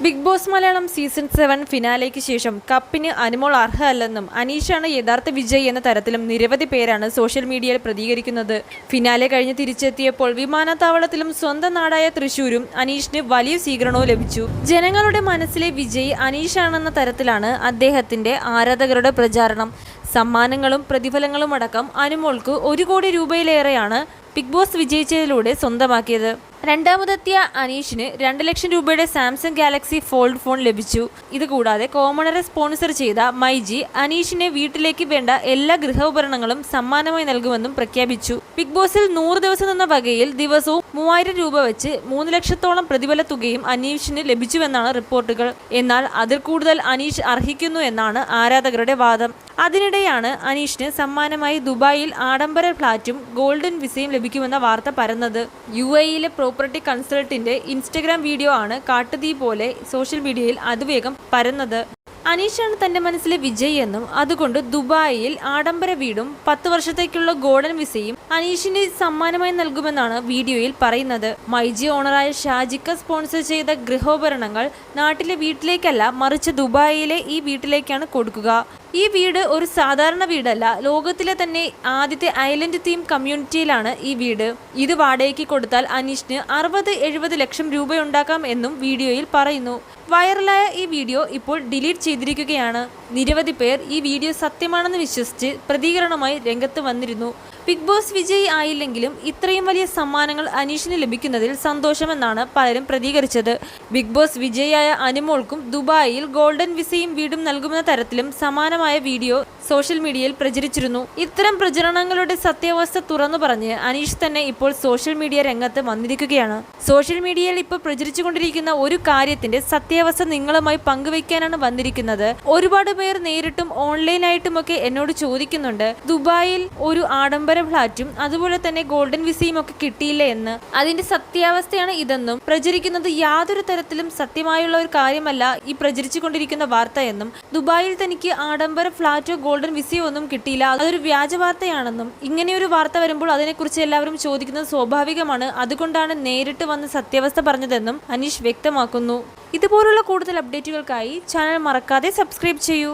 Big boss Malayalam season 7 ഫിനാലേക്ക് ശേഷം കപ്പിന് അനുമോൾ അർഹമല്ലെന്നും അനീഷാണ് യഥാർത്ഥ വിജയി എന്ന തരത്തിലും നിരവധി പേരാണ് സോഷ്യൽ മീഡിയയിൽ പ്രതികരിക്കുന്നത്. ഫിനാലെ കഴിഞ്ഞ് തിരിച്ചെത്തിയപ്പോൾ വിമാനത്താവളത്തിലും സ്വന്തം നാടായ തൃശൂരും അനീഷിന് വലിയ സ്വീകരണവും ലഭിച്ചു. ജനങ്ങളുടെ മനസ്സിലെ വിജയി അനീഷാണെന്ന തരത്തിലാണ് അദ്ദേഹത്തിന്റെ ആരാധകരുടെ പ്രചാരണം. സമ്മാനങ്ങളും പ്രതിഫലങ്ങളും അടക്കം അനുമോൾക്ക് 1 കോടി രൂപയിലേറെയാണ് ബിഗ് ബോസ് വിജയിച്ചതിലൂടെ സ്വന്തമാക്കിയത്. രണ്ടാമതെത്തിയ അനീഷിന് 2 ലക്ഷം രൂപയുടെ സാംസങ് ഗാലക്സി ഫോൾഡ് ഫോൺ ലഭിച്ചു. ഇതുകൂടാതെ കോമണറെ സ്പോൺസർ ചെയ്ത മൈജി അനീഷിനെ വീട്ടിലേക്ക് വേണ്ട എല്ലാ ഗൃഹോപകരണങ്ങളും സമ്മാനമായി നൽകുമെന്നും പ്രഖ്യാപിച്ചു. ബിഗ് ബോസിൽ 100 ദിവസം നിന്ന വകയിൽ ദിവസവും 3000 രൂപ വെച്ച് 3 ലക്ഷത്തോളം പ്രതിഫല തുകയും അനീഷിന് ലഭിച്ചുവെന്നാണ് റിപ്പോർട്ടുകൾ. എന്നാൽ അതിൽ കൂടുതൽ അനീഷ് അർഹിക്കുന്നു എന്നാണ് ആരാധകരുടെ വാദം. അതിനിടെയാണ് അനീഷിന് സമ്മാനമായി ദുബായിൽ ആഡംബര ഫ്ളാറ്റും ഗോൾഡൻ വിസയും ലഭിക്കുമെന്ന വാർത്ത പരന്നത്. UAEയിലെ പ്രോപ്പർട്ടി കൺസൾട്ടിന്റെ ഇൻസ്റ്റഗ്രാം വീഡിയോ ആണ് കാട്ടുതീ പോലെ സോഷ്യൽ മീഡിയയിൽ അതിവേഗം പരന്നത്. അനീഷാണ് തന്റെ മനസ്സിലെ വിജയി എന്നും അതുകൊണ്ട് ദുബായിൽ ആഡംബര വീടും 10 വർഷത്തേക്കുള്ള ഗോൾഡൻ വിസയും അനീഷിന് സമ്മാനമായി നൽകുമെന്നാണ് വീഡിയോയിൽ പറയുന്നത്. മൈജി ഓണറായ ഷാജിക്ക സ്പോൺസർ ചെയ്ത ഗൃഹോപകരണങ്ങൾ നാട്ടിലെ വീട്ടിലേക്കല്ല, മറിച്ച് ദുബായിലെ ഈ വീട്ടിലേക്കാണ് കൊടുക്കുക. ഈ വീട് ഒരു സാധാരണ വീടല്ല, ലോകത്തിലെ തന്നെ ആദ്യത്തെ ഐലൻഡ് തീം കമ്മ്യൂണിറ്റിയിലാണ് ഈ വീട്. ഇത് വാടകയ്ക്ക് കൊടുത്താൽ അനീഷിന് 60-70 ലക്ഷം രൂപയുണ്ടാക്കാം എന്നും വീഡിയോയിൽ പറയുന്നു. വൈറലായ ഈ വീഡിയോ ഇപ്പോൾ ഡിലീറ്റ് ചെയ്തിരിക്കുകയാണ്. നിരവധി പേർ ഈ വീഡിയോ സത്യമാണെന്ന് വിശ്വസിച്ച് പ്രതികരണമായി രംഗത്ത് വന്നിരുന്നു. ബിഗ് ബോസ് വിജയി ആയില്ലെങ്കിലും ഇത്രയും വലിയ സമ്മാനങ്ങൾ അനീഷിന് ലഭിക്കുന്നതിൽ സന്തോഷമെന്നാണ് പലരും പ്രതികരിച്ചത്. ബിഗ് ബോസ് വിജയിയായ അനുമോൾക്കും ദുബായിൽ ഗോൾഡൻ വിസയും വീടും നൽകുന്ന തരത്തിലും സമാനമായ വീഡിയോ സോഷ്യൽ മീഡിയയിൽ പ്രചരിച്ചിരുന്നു. ഇത്തരം പ്രചരണങ്ങളുടെ സത്യാവസ്ഥ തുറന്നു പറഞ്ഞ് അനീഷ് തന്നെ ഇപ്പോൾ സോഷ്യൽ മീഡിയ രംഗത്ത് വന്നിരിക്കുകയാണ്. സോഷ്യൽ മീഡിയയിൽ ഇപ്പോൾ പ്രചരിച്ചുകൊണ്ടിരിക്കുന്ന ഒരു കാര്യത്തിന്റെ സത്യാവസ്ഥ നിങ്ങളുമായി പങ്കുവയ്ക്കാനാണ് വന്നിരിക്കുന്നത്. ഒരുപാട് പേർ നേരിട്ടും ഓൺലൈനായിട്ടുമൊക്കെ എന്നോട് ചോദിക്കുന്നുണ്ട്, ദുബായിൽ ഒരു ആഡംബര ഫ്ലാറ്റും അതുപോലെ തന്നെ ഗോൾഡൻ വിസയും ഒക്കെ കിട്ടിയില്ലേ എന്ന്. അതിന്റെ സത്യാവസ്ഥയാണ് ഇതെന്നും പ്രചരിക്കുന്നത് യാതൊരു തരത്തിലും സത്യമായുള്ള ഒരു കാര്യമല്ല ഈ പ്രചരിച്ചുകൊണ്ടിരിക്കുന്ന വാർത്ത എന്നും, ദുബായിൽ തനിക്ക് ആഡംബര ഫ്ലാറ്റോ ഗോൾഡൻ വിസയോ ഒന്നും കിട്ടിയില്ല, അതൊരു വ്യാജ വാർത്തയാണെന്നും, ഇങ്ങനെയൊരു വാർത്ത വരുമ്പോൾ അതിനെക്കുറിച്ച് എല്ലാവരും ചോദിക്കുന്നത് സ്വാഭാവികമാണ്, അതുകൊണ്ടാണ് നേരിട്ട് വന്ന് സത്യാവസ്ഥ പറഞ്ഞതെന്നും അനീഷ് വ്യക്തമാക്കുന്നു. ഇതുപോലുള്ള കൂടുതൽ അപ്ഡേറ്റുകൾക്കായി ചാനൽ മറക്കാതെ സബ്സ്ക്രൈബ് ചെയ്യൂ.